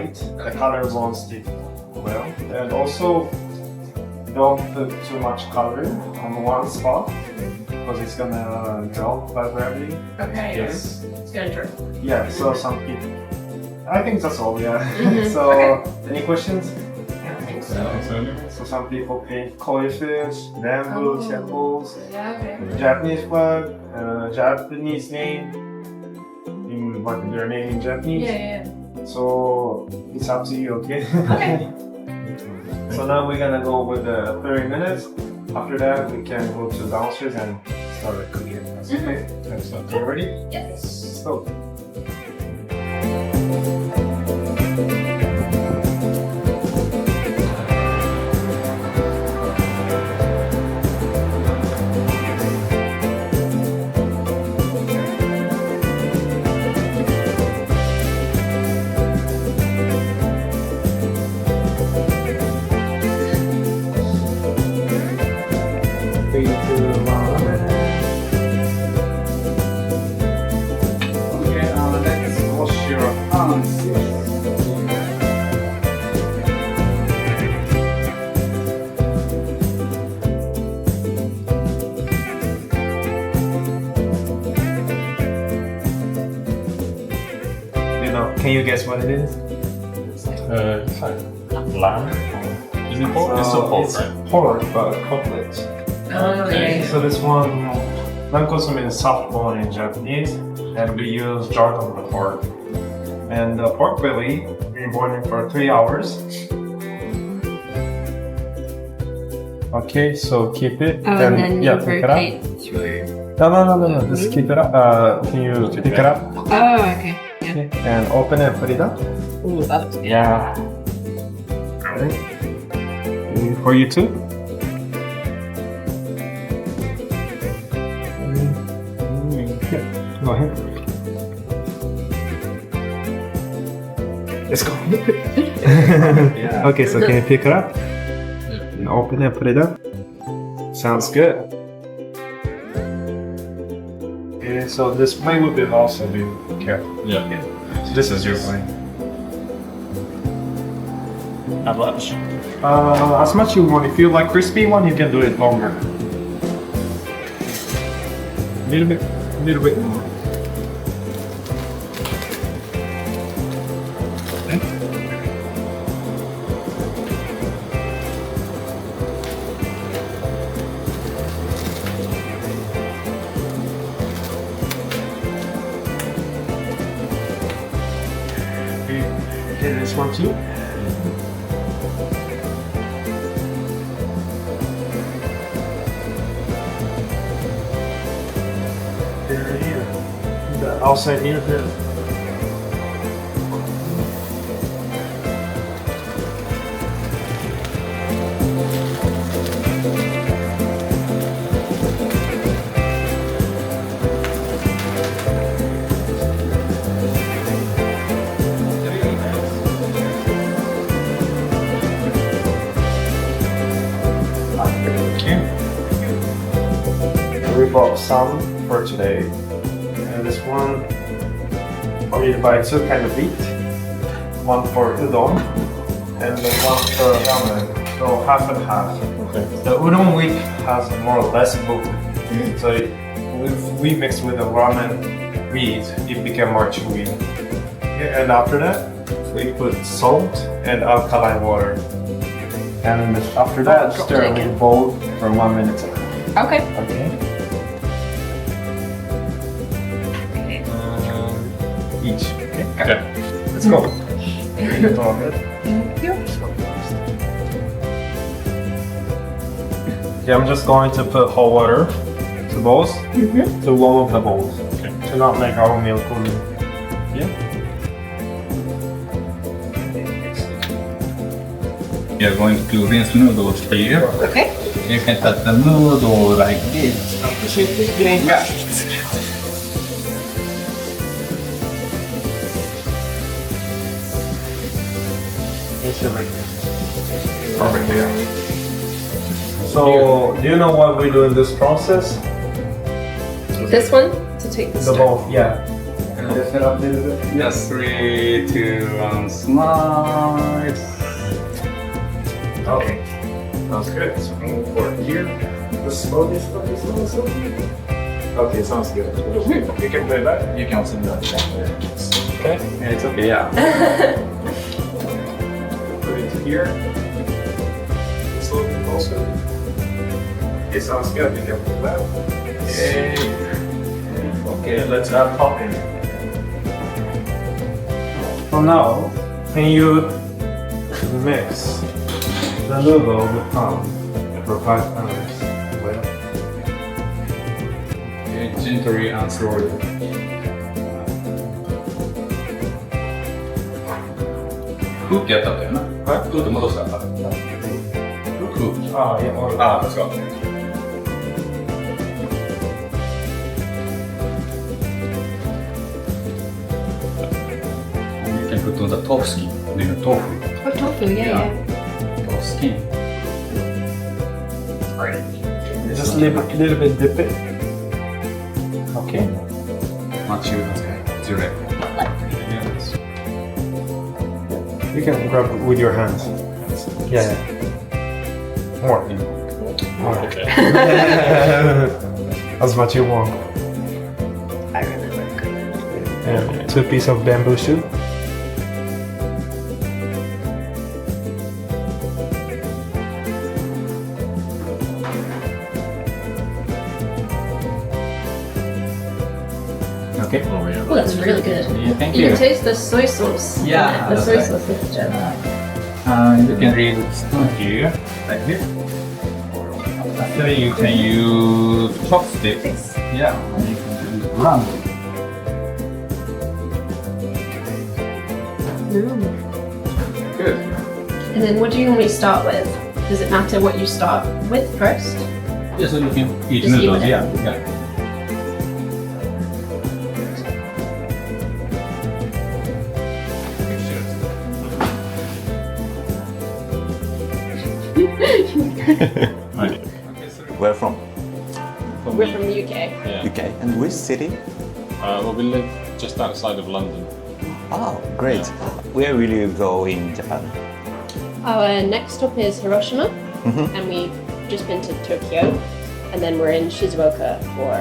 white. The color won't stick well. And also, don't put too much color on one spot because it's gonna drop by gravity. Okay. Yes. It's gonna drip. Yeah. So some people. I think that's all. Yeah. So, any questions? I don't think so. So some people paint koi fish, bamboo, temples, Yeah, okay. Japanese flag, Japanese name, in what their name in Japanese. Yeah. So it's up to you, okay? Okay. So now we're gonna go with the 30 minutes. After that, we can go to downstairs and start the cooking. That's okay. So, you ready? Yes. Let's go. Can you guess what it is? It's like lamb. Is it pork? It's still pork, right? Pork, but cutlet. Oh, yeah. So this one, nankosu means soft bone in Japanese, and we use jargon for pork. And the pork belly, we boil it for 3 hours. Okay, so keep it. Oh, and then you pick it up. rotate through. No. Just keep it up. Can you pick it up? Oh, okay. Yeah. Okay. And open it and put it up. Ooh, that looks good. Yeah. Alright. For you too? Yeah. Go ahead. Let's go. Yeah. Okay, so can you pick it up? And open it, put it up. Sounds good. Okay, so this plate will be also be careful. Yeah. So this is your plate. How much? As much you want. If you like crispy one, you can do it longer. Little bit more. Okay, this one too. Here. The outside here. We bought some for today, and this one we buy two kind of meat, one for udon and the one for ramen, so half and half. Okay. The udon wheat has more or less bulk, so if we mix with the ramen wheat, it became more chewy. Okay, and after that, we put salt and alkaline water, and after that, stir with bowl for 1 minute. Okay. Okay. Each. Okay. Let's go. Thank you. Yeah, I'm just going to put hot water to bowls to warm up the bowls. Okay. To not make our meal cool. Yeah. We are going to rinse noodles for you. Okay. You can cut the noodle like this. Perfect, yeah. So, do you know what we do in this process? This one to take the The bowl, yeah. Lift it up a little bit. Yes, 3, 2, 1, slide. Okay. Sounds good. So aim for here. Just slowly. Okay, sounds good. You can play that. You can also do that. Okay, yeah, it's okay, yeah. Put it here. Slowly also. Okay, sounds good. You can play that. Okay, let's add topping. So now, can you mix the noodle with palm for 5 minutes? Well, Okay, gently and slowly.空気やったんだよな。空気戻したんだ。空気。ah, yeah, or Ah, let's go. You can put on the tofu skin. Do you know tofu? Oh, tofu, yeah. Tofu skin. just a little bit dip it. Okay. Much you direct. Yes. You can grab it with your hands. Yeah. More. Okay. As much you want. I remember. And 2 pieces of bamboo shoot. Okay. Oh, yeah. Oh, that's really good. Yeah, thank You you. can taste the soy sauce. Yeah, the that's soy right. sauce is gem. You can read it here, like this. After you can use chopsticks. Yeah, you can do round. Good. And then what do you normally start with? Does it matter what you start with first? Yeah, so you can eat Just eat noodles. with it. Yeah. Where from? We're from the UK. Yeah. UK. And which city? Well, we live just outside of London. Oh, great. Where will you go in Japan? Our next stop is Hiroshima, Mhm. and we've just been to Tokyo, and then we're in Shizuoka for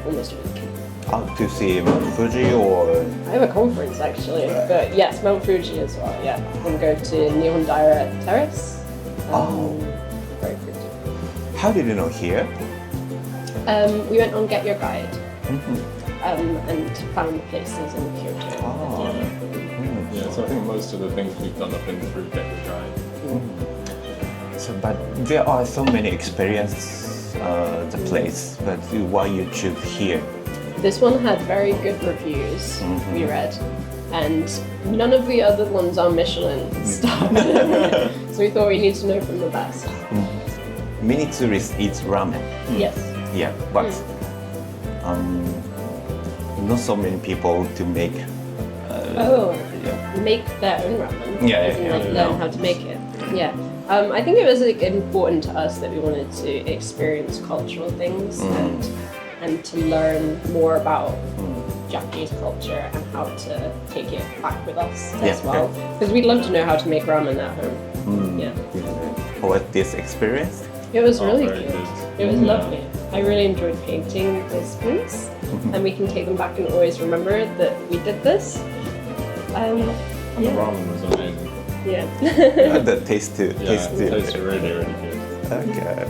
almost a week. To see Mount Fuji or... I have a conference actually, but yes, Mount Fuji as well. Yeah, we'll go to Nihondaira Terrace. Oh. Very pretty. How did you know here? We went on Get Your Guide Mhm. and found places in Kyoto. Oh. Yeah, so I think most of the things we've done have been through Get Your Guide. So, but there are so many experiences the place, but why you choose here? This one had very good reviews, we read, and none of the other ones are Michelin starred. So we thought we need to know from the best. Many tourists eat ramen. Yes. Yeah, but not so many people to make. Make their own ramen. Yeah, as in, yeah, like, yeah. learn how to make it. Yeah. I think it was like, important to us that we wanted to experience cultural things and to learn more about Japanese culture and how to take it back with us as Yeah, well. Because we'd love to know how to make ramen at home. Yeah. How was this experience? It was Oh, really very good. good. It was lovely. I really enjoyed painting the spoons, and we can take them back and always remember that we did this. And the Yeah. ramen was amazing. Yeah. The taste too. Yeah, Taste it too. tasted really, really good. Okay.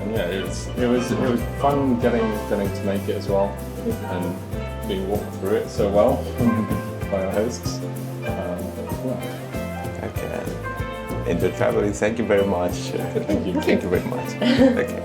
And yeah, it was fun getting to make it as well, and being walked through it so well by our hosts. Yeah. Okay. Enjoy traveling. Thank you very much. Thank you. Thank you very much. Okay.